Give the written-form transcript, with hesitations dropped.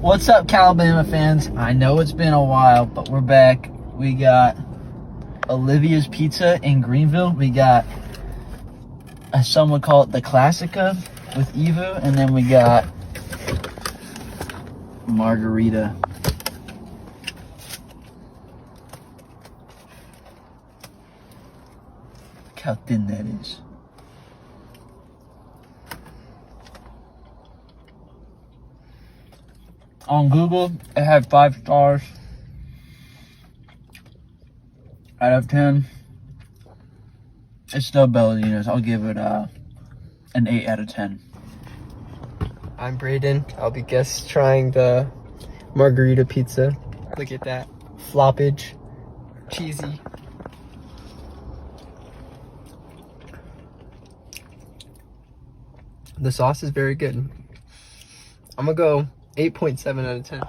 What's up, CaliBama fans? I know it's been a while, but we're back. We got Olivia's Pizza in Greenville. We got, as some would call it, the Classica with Evo. And then we got Margarita. Look how thin that is. On Google, it had 5 stars out of 10. It's still Belladina's. I'll give it an 8 out of 10. I'm Brayden. I'll be guest trying the margarita pizza. Look at that. Floppage. Cheesy. The sauce is very good. I'm gonna go 8.7 out of 10.